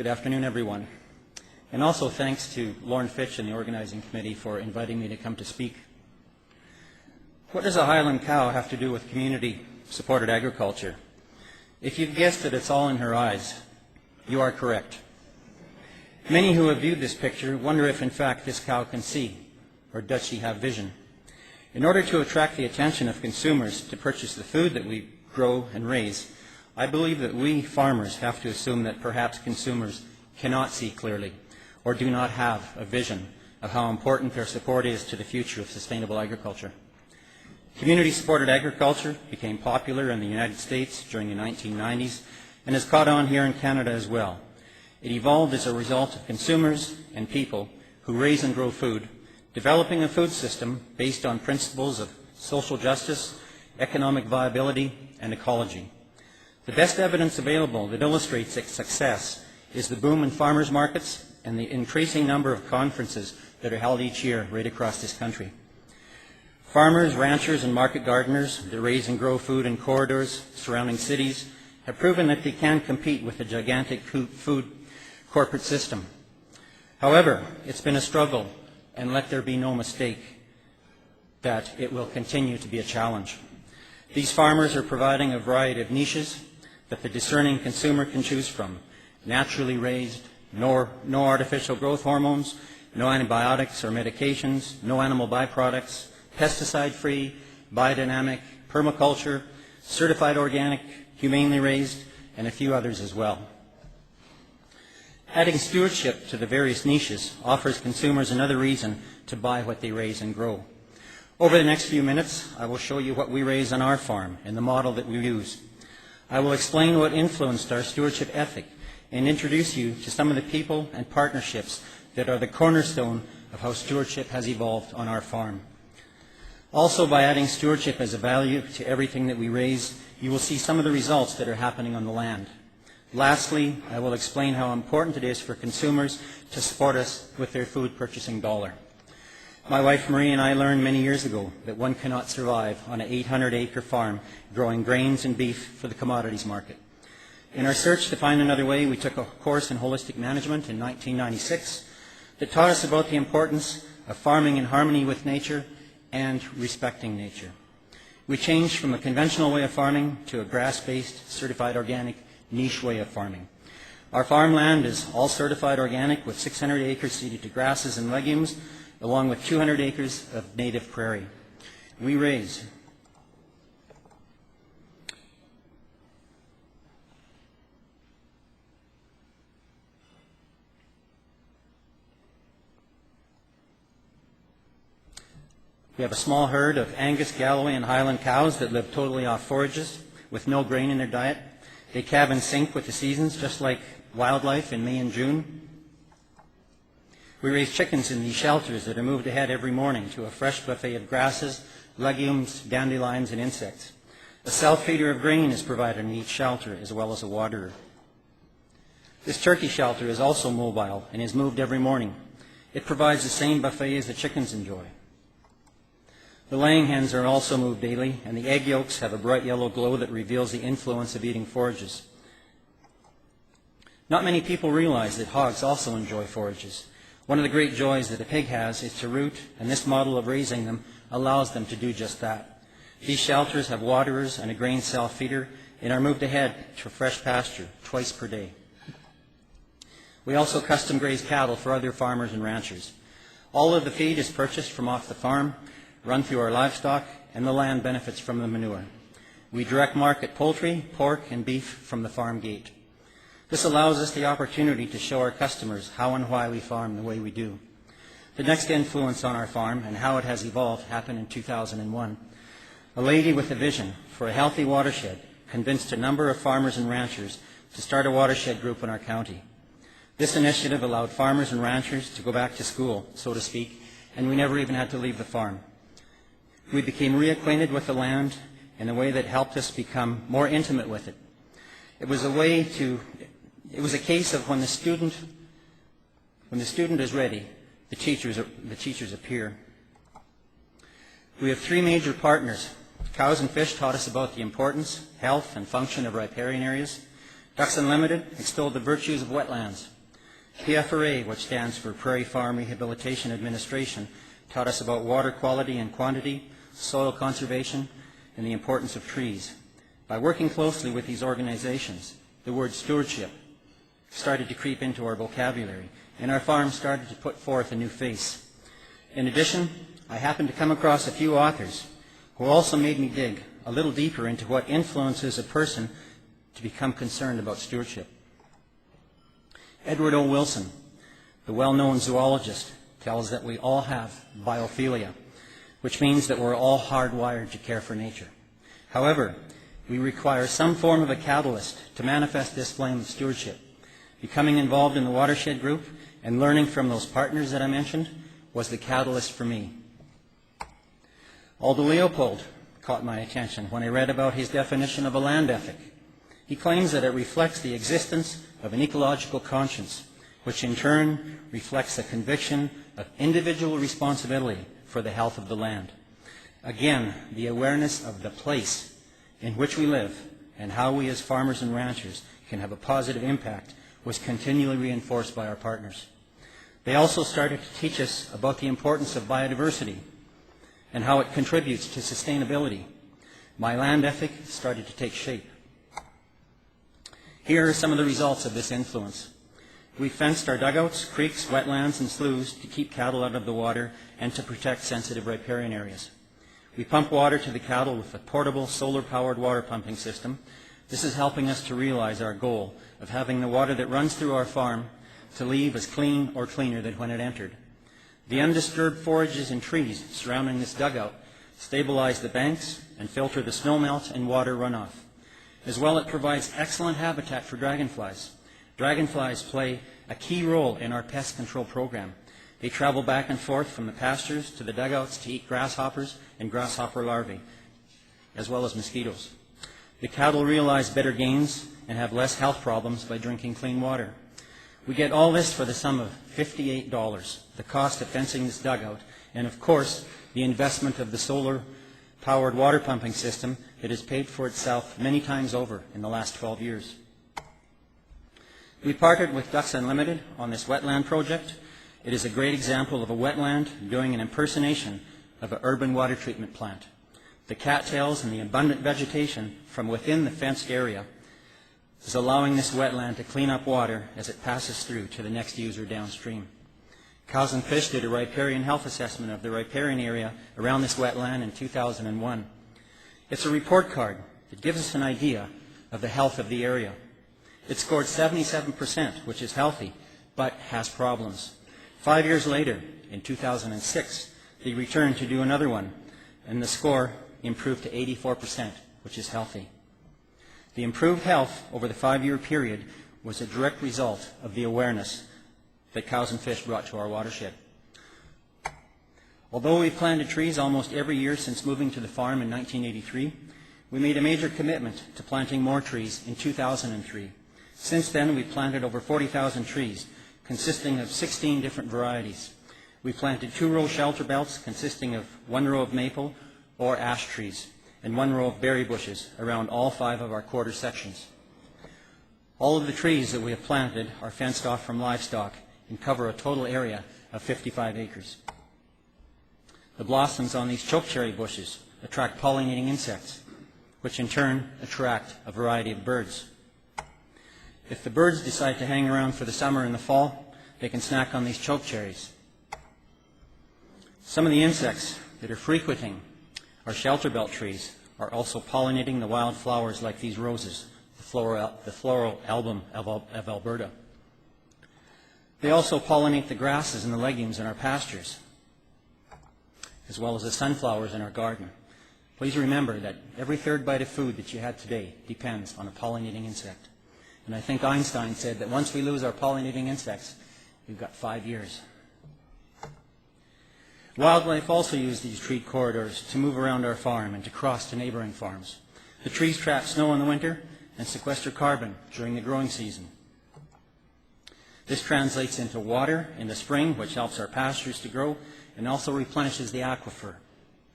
Good afternoon, everyone. And also thanks to Lauren Fitch and the organizing committee for inviting me to come to speak. What does a Highland cow have to do with community-supported agriculture? If you've guessed it, it's all in her eyes. You are correct. Many who have viewed this picture wonder if, in fact, this cow can see, or does she have vision? In order to attract the attention of consumers to purchase the food that we grow and raise, I believe that we farmers have to assume that perhaps consumers cannot see clearly or do not have a vision of how important their support is to the future of sustainable agriculture. Community-supported agriculture became popular in the United States during the 1990s and has caught on here in Canada as well. It evolved as a result of consumers and people who raise and grow food, developing a food system based on principles of social justice, economic viability, and ecology. The best evidence available that illustrates its success is the boom in farmers markets and the increasing number of conferences that are held each year right across this country. Farmers, ranchers, and market gardeners that raise and grow food in corridors surrounding cities have proven that they can compete with the gigantic food corporate system. However, it's been a struggle, and let there be no mistake that it will continue to be a challenge. These farmers are providing a variety of niches that the discerning consumer can choose from. Naturally raised, no artificial growth hormones, no antibiotics or medications, no animal byproducts, pesticide-free, biodynamic, permaculture, certified organic, humanely raised, and a few others as well. Adding stewardship to the various niches offers consumers another reason to buy what they raise and grow. Over the next few minutes, I will show you what we raise on our farm and the model that we use. I will explain what influenced our stewardship ethic and introduce you to some of the people and partnerships that are the cornerstone of how stewardship has evolved on our farm. Also, by adding stewardship as a value to everything that we raise, you will see some of the results that are happening on the land. Lastly, I will explain how important it is for consumers to support us with their food purchasing dollar. My wife Marie and I learned many years ago that one cannot survive on an 800-acre farm growing grains and beef for the commodities market. In our search to find another way, we took a course in holistic management in 1996 that taught us about the importance of farming in harmony with nature and respecting nature. We changed from a conventional way of farming to a grass-based, certified organic, niche way of farming. Our farmland is all certified organic with 600 acres seeded to grasses and legumes, along with 200 acres of native prairie. We raise We have a small herd of Angus, Galloway, and Highland cows that live totally off forages with no grain in their diet. They calve in sync with the seasons, just like wildlife in May and June. We raise chickens in these shelters that are moved ahead every morning to a fresh buffet of grasses, legumes, dandelions, and insects. A self-feeder of grain is provided in each shelter, as well as a waterer. This turkey shelter is also mobile and is moved every morning. It provides the same buffet as the chickens enjoy. The laying hens are also moved daily, and the egg yolks have a bright yellow glow that reveals the influence of eating forages. Not many people realize that hogs also enjoy forages. One of the great joys that a pig has is to root, and this model of raising them allows them to do just that. These shelters have waterers and a grain self-feeder and are moved ahead to fresh pasture twice per day. We also custom graze cattle for other farmers and ranchers. All of the feed is purchased from off the farm, run through our livestock, and the land benefits from the manure. We direct market poultry, pork, and beef from the farm gate. This allows us the opportunity to show our customers how and why we farm the way we do. The next influence on our farm and how it has evolved happened in 2001. A lady with a vision for a healthy watershed convinced a number of farmers and ranchers to start a watershed group in our county. This initiative allowed farmers and ranchers to go back to school, so to speak, and we never even had to leave the farm. We became reacquainted with the land in a way that helped us become more intimate with it. It was a case of when the student is ready, the teachers appear. We have three major partners. Cows and Fish taught us about the importance, health, and function of riparian areas. Ducks Unlimited extolled the virtues of wetlands. PFRA, which stands for Prairie Farm Rehabilitation Administration, taught us about water quality and quantity, soil conservation, and the importance of trees. By working closely with these organizations, the word stewardship started to creep into our vocabulary, and our farm started to put forth a new face. In addition, I happened to come across a few authors who also made me dig a little deeper into what influences a person to become concerned about stewardship. Edward O. Wilson, the well-known zoologist, tells that we all have biophilia, which means that we're all hardwired to care for nature. However, we require some form of a catalyst to manifest this flame of stewardship. Becoming involved in the watershed group and learning from those partners that I mentioned was the catalyst for me. Aldo Leopold caught my attention when I read about his definition of a land ethic. He claims that it reflects the existence of an ecological conscience, which in turn reflects a conviction of individual responsibility for the health of the land. Again, the awareness of the place in which we live and how we as farmers and ranchers can have a positive impact was continually reinforced by our partners. They also started to teach us about the importance of biodiversity and how it contributes to sustainability. My land ethic started to take shape. Here are some of the results of this influence. We fenced our dugouts, creeks, wetlands, and sloughs to keep cattle out of the water and to protect sensitive riparian areas. We pump water to the cattle with a portable solar-powered water pumping system. This is helping us to realize our goal of having the water that runs through our farm to leave as clean or cleaner than when it entered. The undisturbed forages and trees surrounding this dugout stabilize the banks and filter the snowmelt and water runoff. As well, it provides excellent habitat for dragonflies. Dragonflies play a key role in our pest control program. They travel back and forth from the pastures to the dugouts to eat grasshoppers and grasshopper larvae, as well as mosquitoes. The cattle realize better gains and have less health problems by drinking clean water. We get all this for the sum of $58, the cost of fencing this dugout, and of course, the investment of the solar-powered water pumping system that has paid for itself many times over in the last 12 years. We partnered with Ducks Unlimited on this wetland project. It is a great example of a wetland doing an impersonation of an urban water treatment plant. The cattails and the abundant vegetation from within the fenced area is allowing this wetland to clean up water as it passes through to the next user downstream. Cows and Fish did a riparian health assessment of the riparian area around this wetland in 2001. It's a report card that gives us an idea of the health of the area. It scored 77%, which is healthy, but has problems. 5 years later, in 2006, they returned to do another one, and the score improved to 84%, which is healthy. The improved health over the 5-year period was a direct result of the awareness that Cows and Fish brought to our watershed. Although we've planted trees almost every year since moving to the farm in 1983, we made a major commitment to planting more trees in 2003. Since then, we've planted over 40,000 trees, consisting of 16 different varieties. We planted 2-row shelter belts consisting of 1 row of maple or ash trees and 1 row of berry bushes around all 5 of our quarter sections. All of the trees that we have planted are fenced off from livestock and cover a total area of 55 acres. The blossoms on these chokecherry bushes attract pollinating insects, which in turn attract a variety of birds. If the birds decide to hang around for the summer and the fall, they can snack on these chokecherries. Some of the insects that are frequenting our shelter belt trees are also pollinating the wild flowers like these roses, the floral album of Alberta. They also pollinate the grasses and the legumes in our pastures, as well as the sunflowers in our garden. Please remember that every third bite of food that you had today depends on a pollinating insect. And I think Einstein said that once we lose our pollinating insects, we've got 5 years. Wildlife also use these tree corridors to move around our farm and to cross to neighboring farms. The trees trap snow in the winter and sequester carbon during the growing season. This translates into water in the spring, which helps our pastures to grow and also replenishes the aquifer